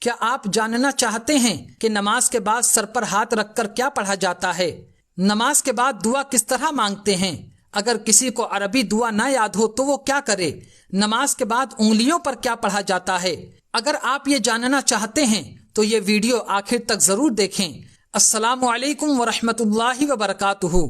کیا آپ جاننا چاہتے ہیں کہ نماز کے بعد سر پر ہاتھ رکھ کر کیا پڑھا جاتا ہے؟ نماز کے بعد دعا کس طرح مانگتے ہیں؟ اگر کسی کو عربی دعا نہ یاد ہو تو وہ کیا کرے؟ نماز کے بعد انگلیوں پر کیا پڑھا جاتا ہے؟ اگر آپ یہ جاننا چاہتے ہیں تو یہ ویڈیو آخر تک ضرور دیکھیں۔ السلام علیکم ورحمۃ اللہ وبرکاتہ۔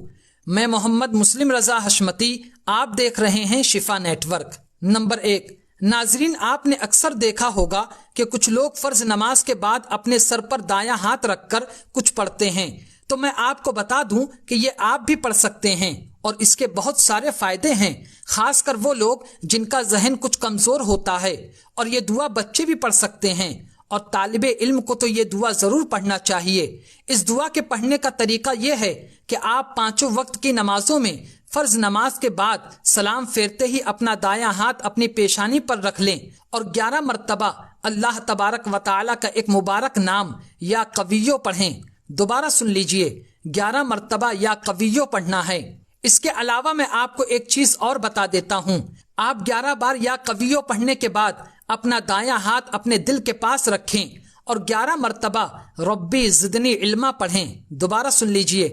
میں محمد مسلم رضا حشمتی، آپ دیکھ رہے ہیں شفا نیٹ ورک۔ نمبر 1، ناظرین، آپ نے اکثر دیکھا ہوگا کہ کچھ لوگ فرض نماز کے بعد اپنے سر پر دایاں ہاتھ رکھ کر کچھ پڑھتے ہیں، تو میں آپ کو بتا دوں کہ یہ آپ بھی پڑھ سکتے ہیں اور اس کے بہت سارے فائدے ہیں، خاص کر وہ لوگ جن کا ذہن کچھ کمزور ہوتا ہے۔ اور یہ دعا بچے بھی پڑھ سکتے ہیں، اور طالب علم کو تو یہ دعا ضرور پڑھنا چاہیے۔ اس دعا کے پڑھنے کا طریقہ یہ ہے کہ آپ 5 وقت کی نمازوں میں فرض نماز کے بعد سلام پھیرتے ہی اپنا دایاں ہاتھ اپنی پیشانی پر رکھ لیں اور 11 مرتبہ اللہ تبارک و تعالی کا ایک مبارک نام یا قویو پڑھیں۔ دوبارہ سن لیجئے، 11 مرتبہ یا قویو پڑھنا ہے۔ اس کے علاوہ میں آپ کو ایک چیز اور بتا دیتا ہوں، آپ 11 بار یا قویو پڑھنے کے بعد اپنا دایاں ہاتھ اپنے دل کے پاس رکھیں اور 11 مرتبہ ربی زدنی علما پڑھیں۔ دوبارہ سن لیجئے،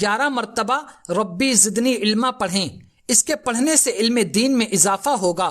11 مرتبہ ربی زدنی علما پڑھیں۔ اس کے پڑھنے سے علم دین میں اضافہ ہوگا۔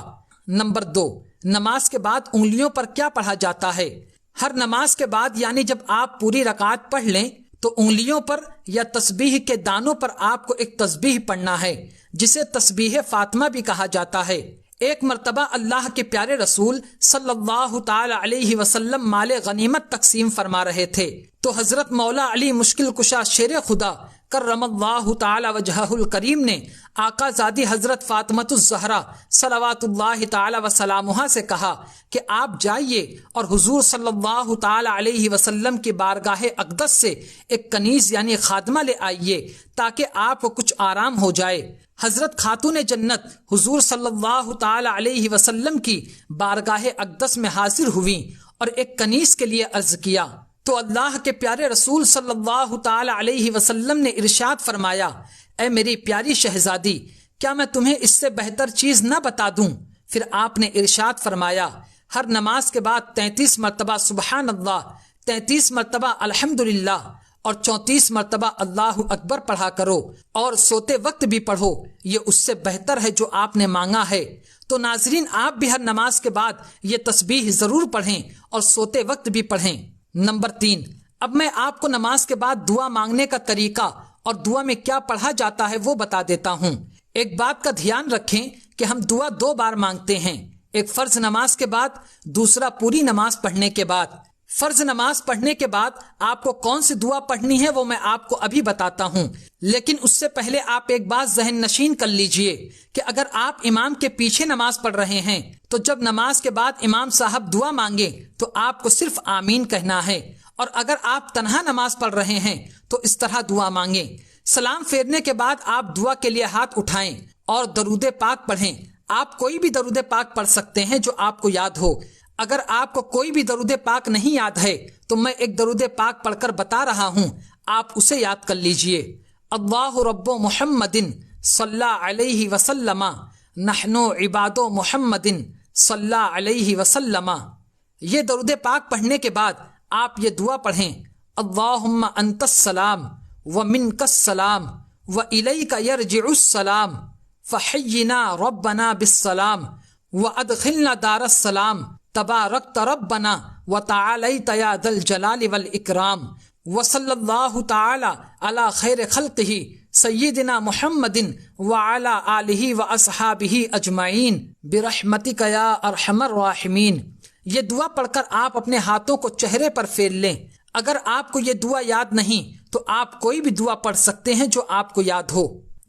نمبر 2، نماز کے بعد انگلیوں پر کیا پڑھا جاتا ہے؟ ہر نماز کے بعد یعنی جب آپ پوری رکعت پڑھ لیں تو انگلیوں پر یا تسبیح کے دانوں پر آپ کو ایک تسبیح پڑھنا ہے، جسے تسبیح فاطمہ بھی کہا جاتا ہے۔ ایک مرتبہ اللہ کے پیارے رسول صلی اللہ تعالی علیہ وسلم مال غنیمت تقسیم فرما رہے تھے تو حضرت مولا علی مشکل کشا شیر خدا کرم اللہ تعالی وجہہ الکریم نے آقا زادی حضرت فاطمۃ الزہرا صلوات اللہ تعالی وسلامہ سے کہا کہ آپ جائیے اور حضور صلی اللہ تعالی علیہ وسلم کی بارگاہ اقدس سے ایک کنیز یعنی خادمہ لے آئیے تاکہ آپ کو کچھ آرام ہو جائے۔ حضرت خاتون جنت حضور صلی اللہ تعالی علیہ وسلم کی بارگاہ اقدس میں حاضر ہوئیں اور ایک کنیز کے لیے عرض کیا تو اللہ کے پیارے رسول صلی اللہ تعالی علیہ وسلم نے ارشاد فرمایا، اے میری پیاری شہزادی، کیا میں تمہیں اس سے بہتر چیز نہ بتا دوں؟ پھر آپ نے ارشاد فرمایا، ہر نماز کے بعد 33 مرتبہ سبحان اللہ، 33 مرتبہ الحمدللہ اور 34 مرتبہ اللہ اکبر پڑھا کرو، اور سوتے وقت بھی پڑھو، یہ اس سے بہتر ہے جو آپ نے مانگا ہے۔ تو ناظرین، آپ بھی ہر نماز کے بعد یہ تسبیح ضرور پڑھیں اور سوتے وقت بھی پڑھیں۔ نمبر 3، اب میں آپ کو نماز کے بعد دعا مانگنے کا طریقہ اور دعا میں کیا پڑھا جاتا ہے وہ بتا دیتا ہوں۔ ایک بات کا دھیان رکھیں کہ ہم دعا 2 بار مانگتے ہیں، ایک فرض نماز کے بعد، دوسرا پوری نماز پڑھنے کے بعد۔ فرض نماز پڑھنے کے بعد آپ کو کون سی دعا پڑھنی ہے وہ میں آپ کو ابھی بتاتا ہوں، لیکن اس سے پہلے آپ ایک بات ذہن نشین کر لیجئے کہ اگر آپ امام کے پیچھے نماز پڑھ رہے ہیں تو جب نماز کے بعد امام صاحب دعا مانگے تو آپ کو صرف آمین کہنا ہے، اور اگر آپ تنہا نماز پڑھ رہے ہیں تو اس طرح دعا مانگیں۔ سلام پھیرنے کے بعد آپ دعا کے لیے ہاتھ اٹھائیں اور درود پاک پڑھیں۔ آپ کوئی بھی درود پاک پڑھ سکتے ہیں جو آپ کو یاد ہو۔ اگر آپ کو کوئی بھی درود پاک نہیں یاد ہے تو میں ایک درود پاک پڑھ کر بتا رہا ہوں، آپ اسے یاد کر لیجئے۔ اللہ رب محمد صلی علیہ وسلم، نحن عباد محمد صلی علیہ وسلم۔ یہ درود پاک پڑھنے کے بعد آپ یہ دعا پڑھیں، اللہم انت السلام ومنک السلام والیک یرجع السلام فحینا ربنا بالسلام وادخلنا دار السلام تبارکت ربنا وتعالیت یا ذا الجلال والاکرام وصلی اللہ تعالی علی خیر خلقہ سیدنا محمد وعلی آلہ واصحابہ اجمعین برحمتک یا ارحم الراحمین۔ یہ دعا پڑھ کر آپ اپنے ہاتھوں کو چہرے پر پھیر لیں۔ اگر آپ کو یہ دعا یاد نہیں تو آپ کوئی بھی دعا پڑھ سکتے ہیں جو آپ کو یاد ہو۔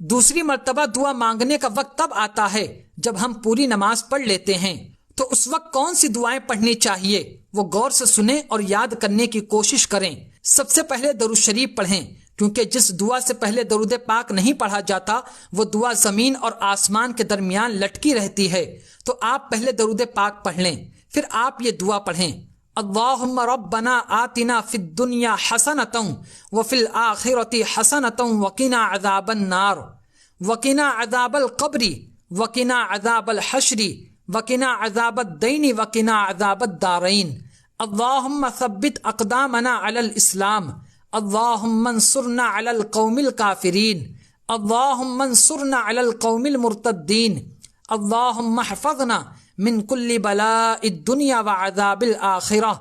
دوسری مرتبہ دعا مانگنے کا وقت تب آتا ہے جب ہم پوری نماز پڑھ لیتے ہیں، تو اس وقت کون سی دعائیں پڑھنی چاہیے وہ غور سے سنیں اور یاد کرنے کی کوشش کریں۔ سب سے پہلے درود شریف پڑھیں، کیونکہ جس دعا سے پہلے درود پاک نہیں پڑھا جاتا وہ دعا زمین اور آسمان کے درمیان لٹکی رہتی ہے، تو آپ پہلے درود پاک پڑھ لیں، پھر آپ یہ دعا پڑھیں، اللہم ربنا آتنا فی الدنیا حسنۃ وفی الآخرۃ حسنۃ وقنا عذاب النار وقنا عذاب القبر وقنا عذاب الحشر وقنا عذاب الدین وقنا عذاب الدارین۔ اللہم ثبت اقدامنا علی الاسلام، اللہم انصرنا علی القوم الکافرین، اللہم انصرنا علی القوم المرتدین، اللہم احفظنا من کل بلاء الدنیا وعذاب الآخرہ،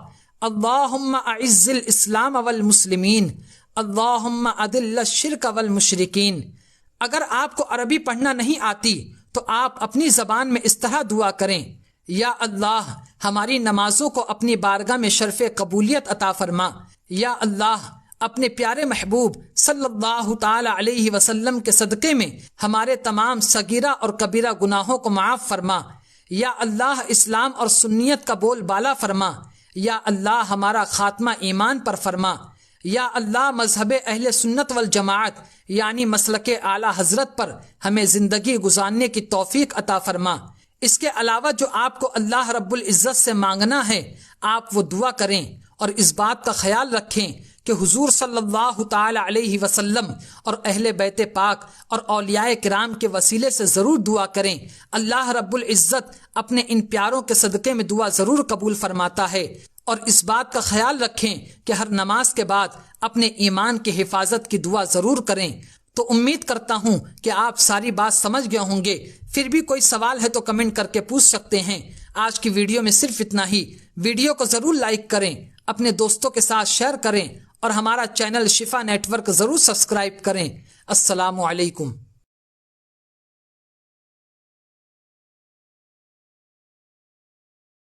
اللہم اعز الاسلام والمسلمین، اللہم اذل الشرک والمشرکین۔ اگر آپ کو عربی پڑھنا نہیں آتی تو آپ اپنی زبان میں اس طرح دعا کریں: یا اللہ ہماری نمازوں کو اپنی بارگاہ میں شرف قبولیت عطا فرما، یا اللہ اپنے پیارے محبوب صلی اللہ تعالی علیہ وسلم کے صدقے میں ہمارے تمام صغیرہ اور کبیرہ گناہوں کو معاف فرما، یا اللہ اسلام اور سنیت کا بول بالا فرما، یا اللہ ہمارا خاتمہ ایمان پر فرما، یا اللہ مذہب اہل سنت والجماعت یعنی مسلک اعلی حضرت پر ہمیں زندگی گزارنے کی توفیق عطا فرما۔ اس کے علاوہ جو آپ کو اللہ رب العزت سے مانگنا ہے آپ وہ دعا کریں، اور اس بات کا خیال رکھیں کہ حضور صلی اللہ تعالی علیہ وسلم اور اہل بیت پاک اور اولیاء کرام کے وسیلے سے ضرور دعا کریں۔ اللہ رب العزت اپنے ان پیاروں کے صدقے میں دعا ضرور قبول فرماتا ہے۔ اور اس بات کا خیال رکھیں کہ ہر نماز کے بعد اپنے ایمان کی حفاظت کی دعا ضرور کریں۔ تو امید کرتا ہوں کہ آپ ساری بات سمجھ گئے ہوں گے۔ پھر بھی کوئی سوال ہے تو کمنٹ کر کے پوچھ سکتے ہیں۔ آج کی ویڈیو میں صرف اتنا ہی۔ ویڈیو کو ضرور لائک کریں، اپنے دوستوں کے ساتھ شیئر کریں، اور ہمارا چینل شفا نیٹ ورک ضرور سبسکرائب کریں۔ السلام علیکم۔